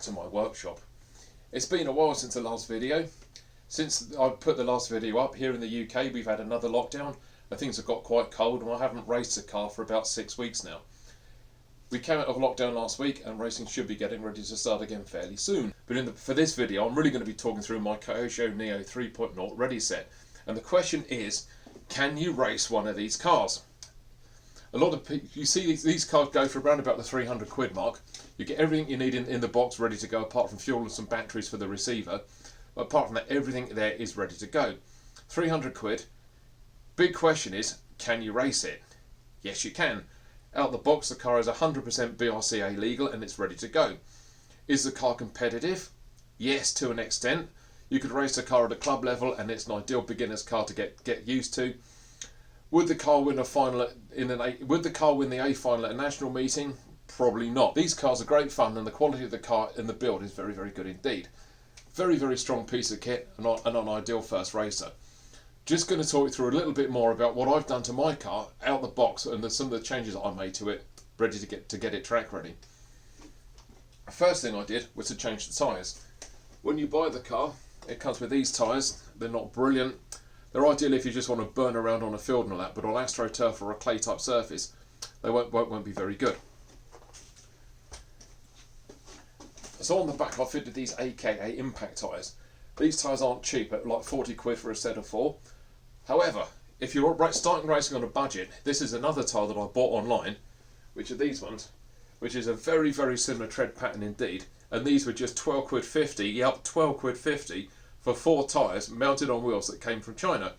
back to my workshop. It's been a while since the last video. Since I put the last video up, here in the UK we've had another lockdown and things have got quite cold, and I haven't raced a car for about 6 weeks now. We came out of lockdown last week and racing should be getting ready to start again fairly soon. But for this video I'm really going to be talking through my Kyosho Neo 3.0 Readyset. And the question is, can you race one of these cars? A lot of people, you see these cars go for around about the 300 quid mark. You get everything you need in the box ready to go, apart from fuel and some batteries for the receiver. But apart from that, everything there is ready to go. 300 quid. Big question is, can you race it? Yes, you can. Out the box, the car is 100% BRCA legal and it's ready to go. Is the car competitive? Yes, to an extent. You could race the car at a club level and it's an ideal beginner's car to get used to. Would the car win Would the car win the A final at a national meeting? Probably not. These cars are great fun and the quality of the car and the build is very, very good indeed. Very, very strong piece of kit and an ideal first racer. Just going to talk you through a little bit more about what I've done to my car out the box and some of the changes I made to it, ready to get it track ready. First thing I did was to change the tyres. When you buy the car, it comes with these tyres. They're not brilliant. They're ideal if you just want to burn around on a field and all that, but on AstroTurf or a clay type surface, they won't be very good. So on the back I fitted these AKA impact tyres. These tyres aren't cheap, at like 40 quid for a set of 4. However, if you're starting racing on a budget, this is another tyre that I bought online, which are these ones, which is a very, very similar tread pattern indeed. And these were just 12 quid 50, yep, 12 quid 50 for 4 tyres mounted on wheels that came from China.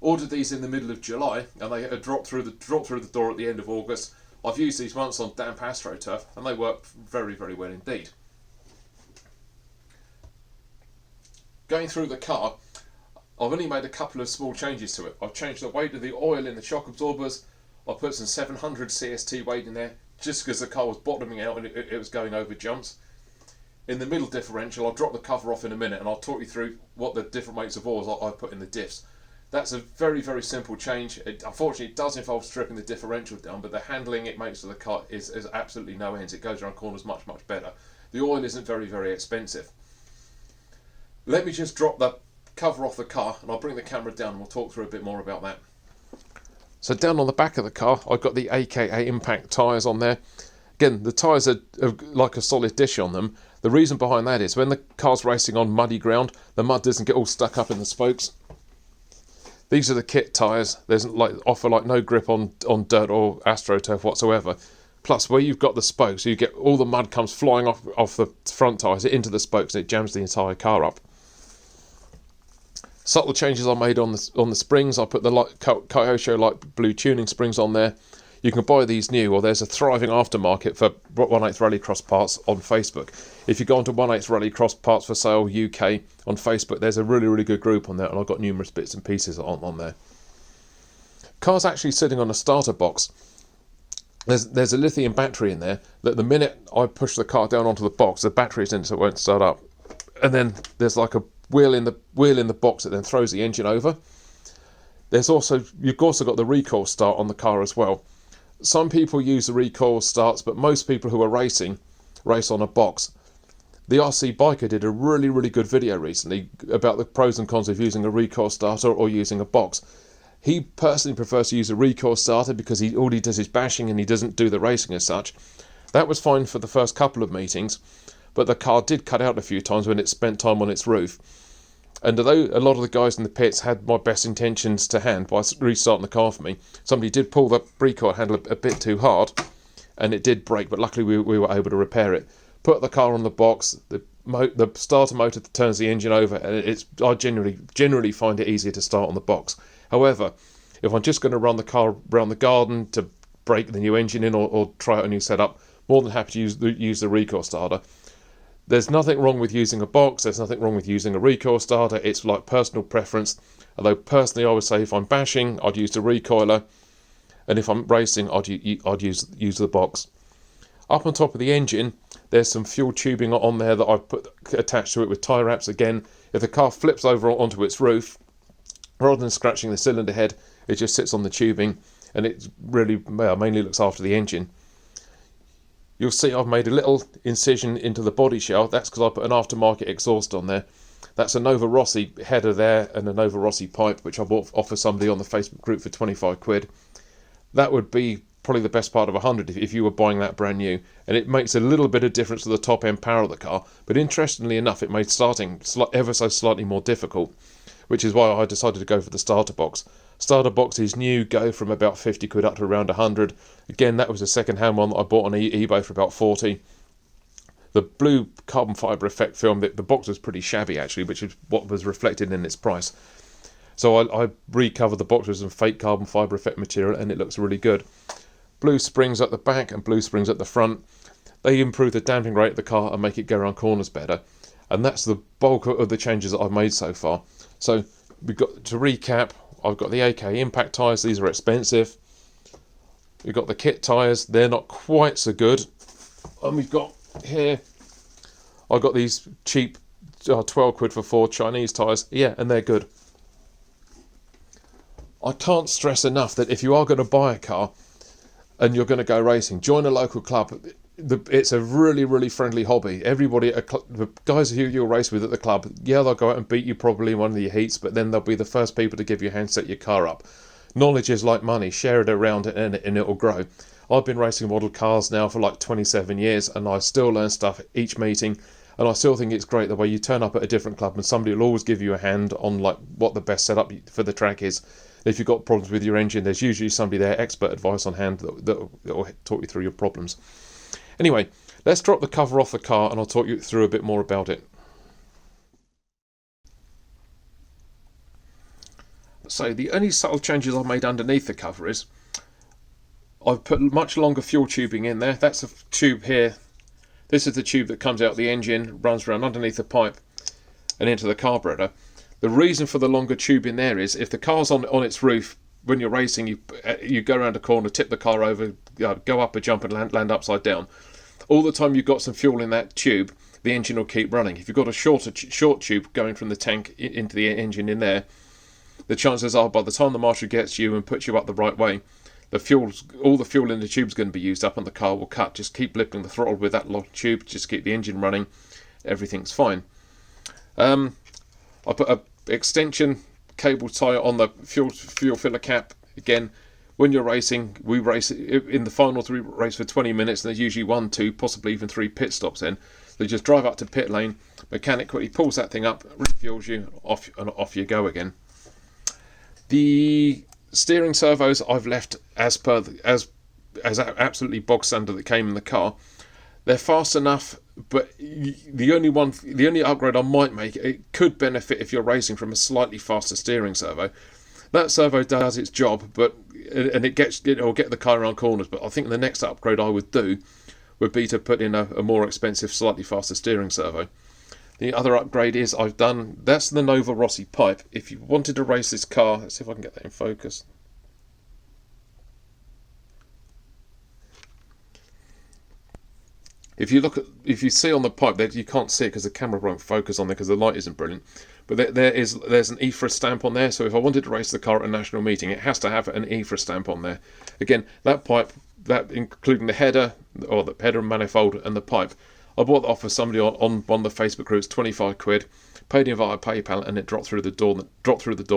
Ordered these in the middle of July and they had dropped through the door at the end of August. I've used these once on damp AstroTurf and they work very, very well indeed. Going through the car, I've only made a couple of small changes to it. I've changed the weight of the oil in the shock absorbers. I put some 700 CST weight in there just because the car was bottoming out and it was going over jumps. In the middle differential, I'll drop the cover off in a minute and I'll talk you through what the different weights of oils I put in the diffs. That's a very, very simple change. Unfortunately, it does involve stripping the differential down, but the handling it makes to the car is absolutely no ends. It goes around corners much, much better. The oil isn't very, very expensive. Let me just drop the cover off the car and I'll bring the camera down and we'll talk through a bit more about that. So down on the back of the car, I've got the AKA impact tyres on there. Again, the tyres are like a solid dish on them. The reason behind that is when the car's racing on muddy ground, the mud doesn't get all stuck up in the spokes. These are the kit tyres. There's offer no grip on dirt or AstroTurf whatsoever. Plus, where you've got the spokes, you get all the mud comes flying off the front tyres into the spokes and it jams the entire car up. Subtle changes I made on the springs. I put the Kyosho light blue tuning springs on there. You can buy these new, or there's a thriving aftermarket for 1/8 Rallycross parts on Facebook. If you go onto 1/8 Rallycross parts for sale UK on Facebook, there's a really, really good group on there, and I've got numerous bits and pieces on there. Car's actually sitting on a starter box. There's a lithium battery in there that the minute I push the car down onto the box, the battery's in, so it won't start up. And then there's like a wheel in the box that then throws the engine over. You've also got the Recoil start on the car as well. Some people use the Recoil starts, but most people who are racing race on a box. The RC Biker did a really, really good video recently about the pros and cons of using a Recoil starter or using a box. He personally prefers to use a Recoil starter because all he does is bashing and he doesn't do the racing as such. That was fine for the first couple of meetings, but the car did cut out a few times when it spent time on its roof. And although a lot of the guys in the pits had my best intentions to hand by restarting the car for me, somebody did pull the recoil handle a bit too hard and it did break, but luckily we were able to repair it. Put the car on the box, the starter motor that turns the engine over, and I generally find it easier to start on the box. However, if I'm just going to run the car around the garden to break the new engine in or try out a new setup, more than happy to use the Recoil starter. There's nothing wrong with using a box, there's nothing wrong with using a Recoil starter, it's like personal preference. Although personally I would say if I'm bashing, I'd use the recoiler, and if I'm racing, I'd use the box. Up on top of the engine, there's some fuel tubing on there that I've put attached to it with tie wraps. Again, if the car flips over onto its roof, rather than scratching the cylinder head, it just sits on the tubing, and it really mainly looks after the engine. You'll see I've made a little incision into the body shell. That's because I put an aftermarket exhaust on there. That's a Nova Rossi header there and a Nova Rossi pipe, which I bought off of somebody on the Facebook group for 25 quid. That would be probably the best part of 100 if you were buying that brand new. And it makes a little bit of difference to the top end power of the car. But interestingly enough, it made starting ever so slightly more difficult, which is why I decided to go for the starter box. Starter boxes new go from about 50 quid up to around 100. Again, that was a second hand one that I bought on eBay for about 40. The blue carbon fibre effect film, the box was pretty shabby actually, which is what was reflected in its price. So I recovered the box with some fake carbon fibre effect material, and it looks really good. Blue springs at the back and blue springs at the front. They improve the damping rate of the car and make it go around corners better. And that's the bulk of the changes that I've made so far. So we've got, to recap, I've got the AK impact tyres. These are expensive. We've got the kit tyres. They're not quite so good. And we've got here, I've got these cheap 12 quid for 4 Chinese tyres. Yeah, and they're good. I can't stress enough that if you are going to buy a car and you're going to go racing, join a local club. It's a really, really friendly hobby. Everybody, the guys who you'll race with at the club, yeah, they'll go out and beat you probably in one of your heats, but then they'll be the first people to give you a hand, set your car up. Knowledge is like money. Share it around and it'll grow. I've been racing model cars now for like 27 years, and I still learn stuff each meeting, and I still think it's great the way you turn up at a different club and somebody will always give you a hand on like what the best setup for the track is. If you've got problems with your engine, there's usually somebody there, expert advice on hand, that will talk you through your problems. Anyway, let's drop the cover off the car and I'll talk you through a bit more about it. So the only subtle changes I've made underneath the cover is I've put much longer fuel tubing in there. That's a tube here. This is the tube that comes out the engine, runs around underneath the pipe and into the carburetor. The reason for the longer tube in there is if the car's on its roof, when you're racing, you go around a corner, tip the car over, go up a jump and land upside down. All the time you've got some fuel in that tube, the engine will keep running. If you've got a short tube going from the tank into the engine in there, the chances are by the time the marshal gets you and puts you up the right way, all the fuel in the tube's going to be used up and the car will cut. Just keep lifting the throttle with that long tube, just keep the engine running, everything's fine. I put a extension cable tie on the fuel filler cap. Again, when you're racing, we race in the finals, we race for 20 minutes, and there's usually 1, 2, possibly even 3 pit stops in. So you just drive up to pit lane, mechanic quickly pulls that thing up, refuels you, off you go again. The steering servos I've left as absolutely bog standard that came in the car. They're fast enough, but the only upgrade I might make, it could benefit if you're racing from a slightly faster steering servo. That servo does its job, it'll get the car around corners. But I think the next upgrade I would do would be to put in a more expensive, slightly faster steering servo. The other upgrade that's the Nova Rossi pipe. If you wanted to race this car, let's see if I can get that in focus. If you see on the pipe there, you can't see it because the camera won't focus on there because the light isn't brilliant. But there's an EFRA stamp on there. So if I wanted to race the car at a national meeting, it has to have an EFRA stamp on there. Again, that pipe, that including the header or the header manifold and the pipe, I bought that off of somebody on one of the Facebook groups, 25 quid, paid in via PayPal, and it dropped through the door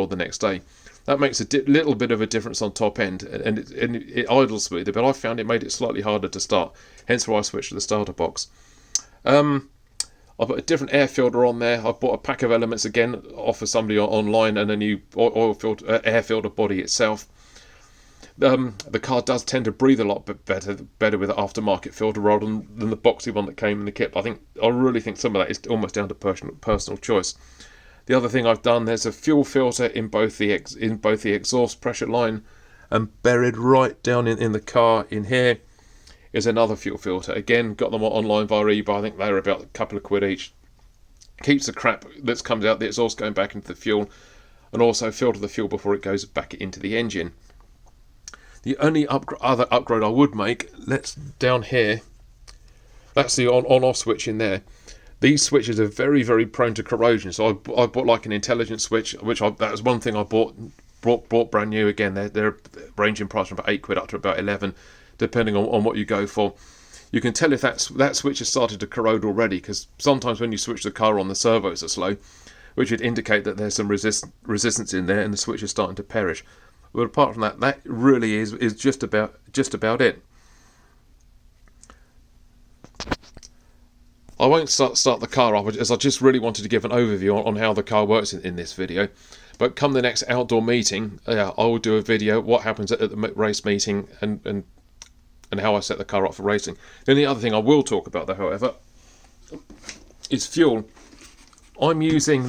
the next day. That makes a little bit of a difference on top end, and it idles smoother, but I found it made it slightly harder to start, hence why I switched to the starter box. I put a different air filter on there. I bought a pack of elements again off of somebody online, and a new air filter body itself. The car does tend to breathe a lot better with an aftermarket filter rather than the boxy one that came in the kit. I really think some of that is almost down to personal choice. The other thing I've done, there's a fuel filter in both the exhaust pressure line, and buried right down in the car in here is another fuel filter. Again, got them online via eBay. I think they're about a couple of quid each. Keeps the crap that comes out the exhaust going back into the fuel, and also filter the fuel before it goes back into the engine. The only other upgrade I would make, down here, that's the on-off switch in there. These switches are very, very prone to corrosion, so I bought like an intelligent switch, that was one thing I bought brand new. Again, they're ranging price from about 8 quid up to about 11, depending on what you go for. You can tell if that switch has started to corrode already, because sometimes when you switch the car on, the servos are slow, which would indicate that there's some resistance in there and the switch is starting to perish. But apart from that, that really is just about it. I won't start the car up, as I just really wanted to give an overview on how the car works in this video. But come the next outdoor meeting, I will do a video what happens at the race meeting and how I set the car up for racing. The only other thing I will talk about, though, however, is fuel. I'm using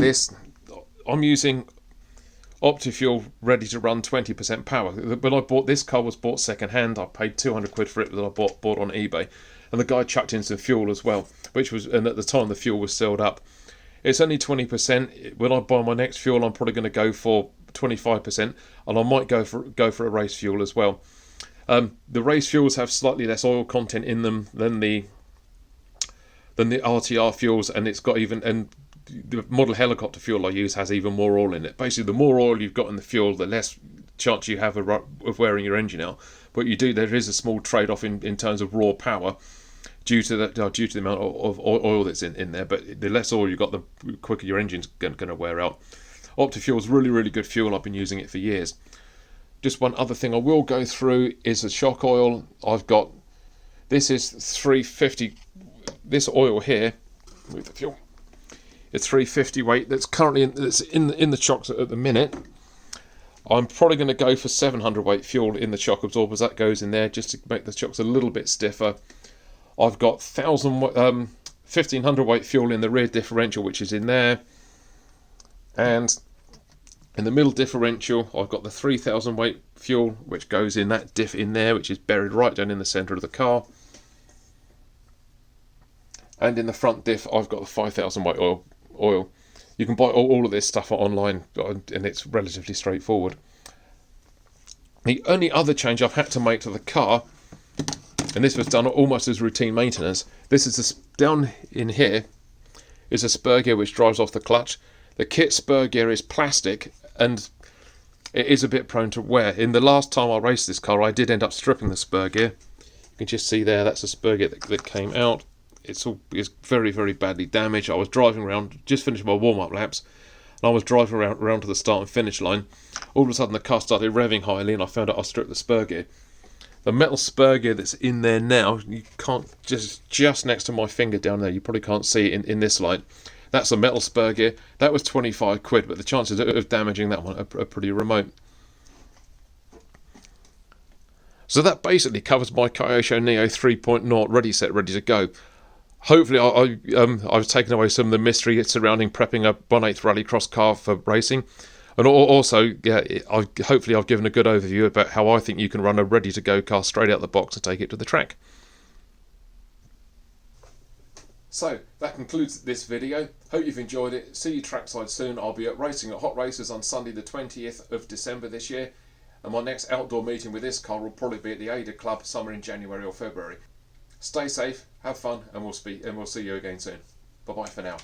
OptiFuel ready to run 20% power. When I bought this car, was bought second hand. I paid 200 quid for it that I bought on eBay, and the guy chucked in some fuel as well, and at the time the fuel was sealed up. It's only 20%. When I buy my next fuel, I'm probably going to go for 25%, and I might go for a race fuel as well. The race fuels have slightly less oil content in them than the RTR fuels, and the model helicopter fuel I use has even more oil in it. Basically, the more oil you've got in the fuel, the less chance you have of wearing your engine out. But there is a small trade-off in terms of raw power due to the amount of oil that's in there. But the less oil you've got, the quicker your engine's going to wear out. OptiFuel is really, really good fuel. I've been using it for years. Just one other thing I will go through is the shock oil. This is 350. This oil here, with the fuel, it's 350 weight. That's currently in the shocks at the minute. I'm probably going to go for 700 weight fuel in the shock absorbers. That goes in there just to make the shocks a little bit stiffer. I've got 1500 weight fuel in the rear differential, which is in there, and in the middle differential, I've got the 3000 weight fuel, which goes in that diff in there, which is buried right down in the centre of the car. And in the front diff, I've got the 5000 weight oil. You can buy all of this stuff online, and it's relatively straightforward. The only other change I've had to make to the car, and this was done almost as routine maintenance, down in here is a spur gear which drives off the clutch. The kit spur gear is plastic, and it is a bit prone to wear. In the last time I raced this car, I did end up stripping the spur gear. You can just see there, that's a spur gear that came out. It's very, very badly damaged. I was driving around, just finished my warm-up laps, and I was driving around to the start and finish line. All of a sudden the car started revving highly, and I found out I stripped the spur gear. The metal spur gear that's in there now, you can't, just next to my finger down there, you probably can't see it in this light. That's a metal spur gear. That was 25 quid, but the chances of damaging that one are pretty remote. So that basically covers my Kyosho Neo 3.0 Readyset, ready to go. Hopefully I've taken away some of the mystery surrounding prepping a 1/8 rallycross car for racing. And also, hopefully I've given a good overview about how I think you can run a ready-to-go car straight out the box and take it to the track. So, that concludes this video. Hope you've enjoyed it. See you trackside soon. I'll be racing at Hot Races on Sunday the 20th of December this year. And my next outdoor meeting with this car will probably be at the Ada Club somewhere in January or February. Stay safe, have fun, and we'll see you again soon. Bye-bye for now.